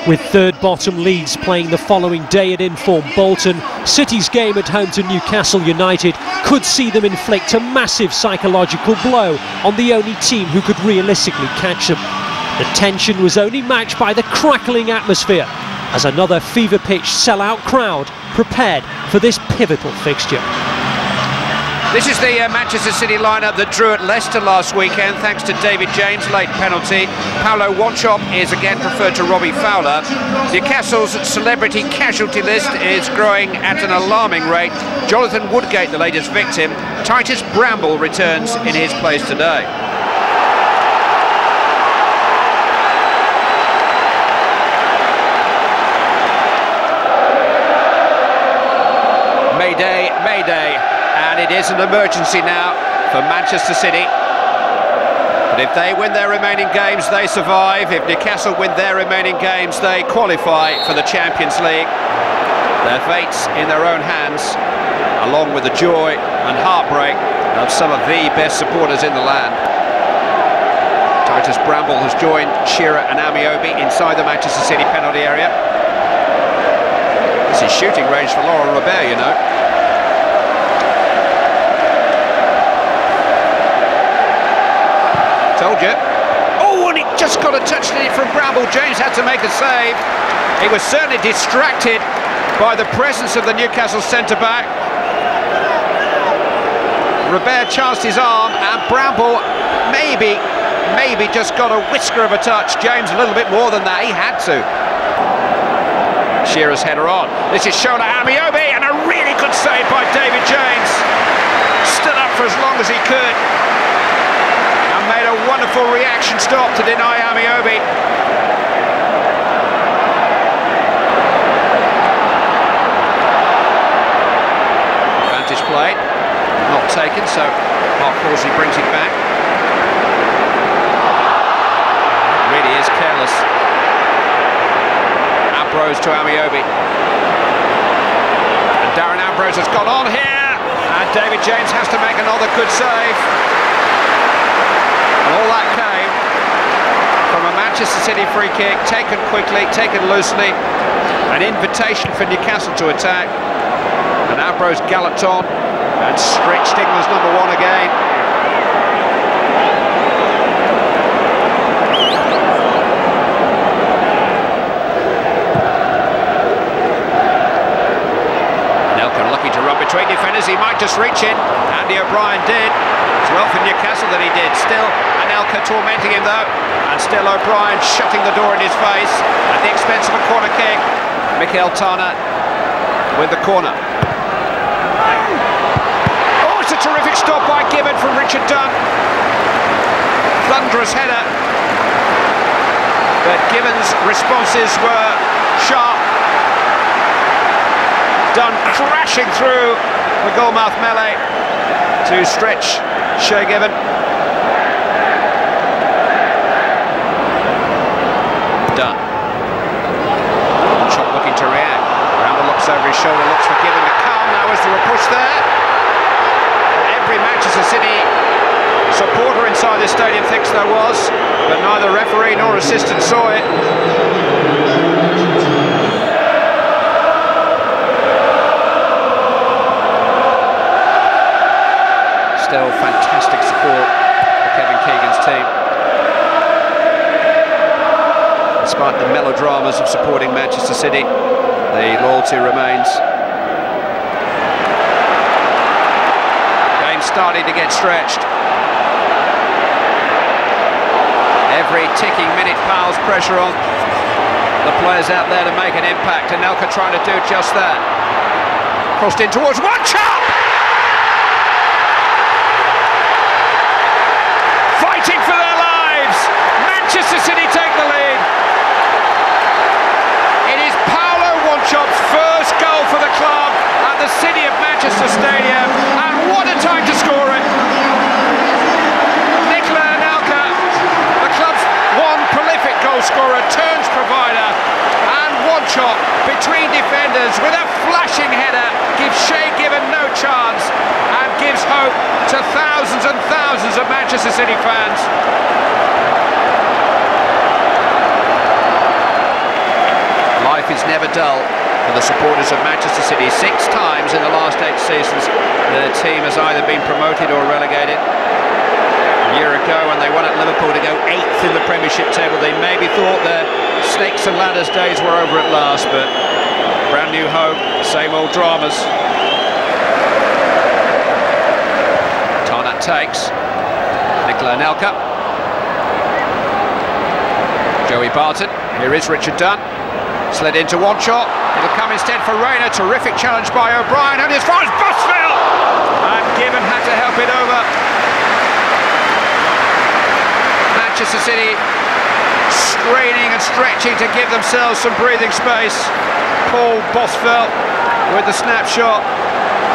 With third-bottom Leeds playing the following day at informed Bolton, City's game at home to Newcastle United could see them inflict a massive psychological blow on the only team who could realistically catch them. The tension was only matched by the crackling atmosphere as another fever-pitched sell-out crowd prepared for this pivotal fixture. This is the Manchester City lineup that drew at Leicester last weekend thanks to David James' late penalty. Paulo Wanchope is again preferred to Robbie Fowler. Newcastle's celebrity casualty list is growing at an alarming rate. Jonathan Woodgate, the latest victim. Titus Bramble returns in his place today. Mayday, mayday. And it is an emergency now for Manchester City. But if they win their remaining games, they survive. If Newcastle win their remaining games, they qualify for the Champions League. Their fate's in their own hands, along with the joy and heartbreak of some of the best supporters in the land. Titus Bramble has joined Shearer and Amiobi inside the Manchester City penalty area. This is shooting range for Laurent Robert, you know. Told you. Oh, and it just got a touch in it from Bramble. James had to make a save. He was certainly distracted by the presence of the Newcastle centre-back. Robert chanced his arm, and Bramble maybe just got a whisker of a touch. James a little bit more than that. He had to. Shearer's header on. This is shown at Amiobi, and a really good save by David James. Stood up for as long as he could. Made a wonderful reaction stop to deny Amiobi. Advantage played, not taken, so Mark Horsley brings it back. It really is careless. Ambrose to Amiobi. And Darren Ambrose has gone on here, and David James has to make another good save. And all that came from a Manchester City free kick, taken quickly, taken loosely, an invitation for Newcastle to attack, and Ambrose galloped on and stretched Stigma's number one again. Nelka lucky to run between defenders, he might just reach in. Andy O'Brien did. It's well for Newcastle that he did. Still Anelka tormenting him though, and still O'Brien shutting the door in his face at the expense of a corner kick. Mikel Tana with the corner. Oh, it's a terrific stop by Gibbon from Richard Dunn. Thunderous header, but Gibbon's responses were sharp. Dunn crashing through the goalmouth melee to stretch Shay Gibbon. Done. Wanchope looking to react. Bramble looks over his shoulder, looks for Gibbon to come. Now is there a push there? Every Manchester City supporter inside this stadium thinks there was, but neither referee nor assistant saw it. Still fantastic support for Kevin Keegan's team. Despite the melodramas of supporting Manchester City, the loyalty remains. Game starting to get stretched. Every ticking minute piles pressure on the players out there to make an impact, and Anelka trying to do just that. Crossed in towards Wanchope! Fighting for their lives! Manchester City take the lead. It is Paulo Wanchope's first goal for the club at the City of Manchester Stadium, and what a time to score it! Nicola Anelka, the club's one prolific goal scorer, turns provider, and Wanchope between defenders with a flashing header gives Shay Gibbon no chance and gives hope to thousands and thousands of Manchester City fans. life is never dull for the supporters of Manchester City. 6 times in the last 8 seasons their team has either been promoted or relegated. A year ago when they won at Liverpool to go 8th in the Premiership table, they maybe thought their snakes and ladders days were over at last, but brand new hope, same old dramas. Tarnat takes. Nicola Anelka. Joey Barton. Here is Richard Dunn. Slid into Wanchope. It'll come instead for Rayner. Terrific challenge by O'Brien. And as far as Bosville! And Gibbon had to help it over. Manchester City straining and stretching to give themselves some breathing space. Paul Bosville with the snapshot.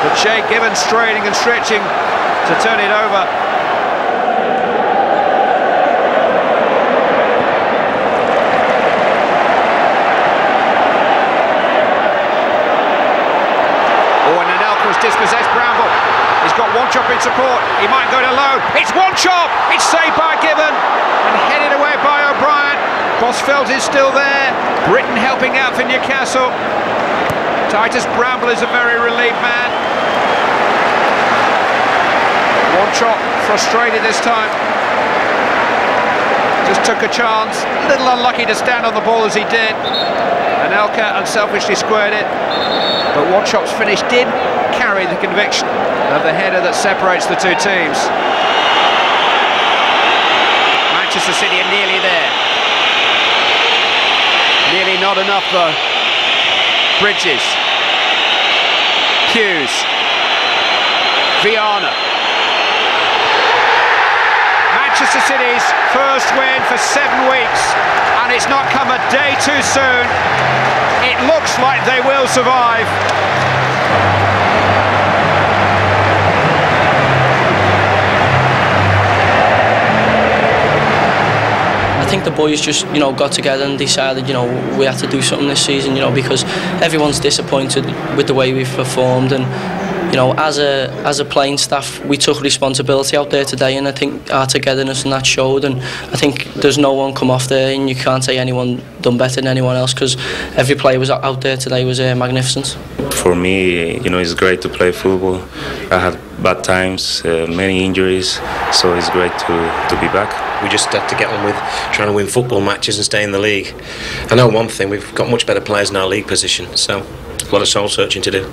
But Jay Gibbon straining and stretching to turn it over. Dispossessed Bramble. He's got Wanchope in support. He might go to low. It's Wanchope. It's saved by Gibbon and headed away by O'Brien. Bosveld is still there. Britain helping out for Newcastle. Titus Bramble is a very relieved man. Wanchope frustrated this time. Just took a chance. A little unlucky to stand on the ball as he did. Anelka unselfishly squared it. But Wanchope's finish did carry the conviction of the header that separates the two teams. Manchester City are nearly there. Nearly not enough though. Bridges. Hughes. Viana. Manchester City's first win for 7 weeks, and it's not come a day too soon. It looks like they will survive. I think the boys just, got together and decided, we had to do something this season, because everyone's disappointed with the way we've performed, and as a playing staff, we took responsibility out there today, and I think our togetherness and that showed, and I think there's no one come off there, and you can't say anyone done better than anyone else, because every player was out there today was magnificent. For me, it's great to play football. I had bad times, many injuries, so it's great to be back. We just had to get on with trying to win football matches and stay in the league. I know one thing, we've got much better players in our league position, so a lot of soul searching to do.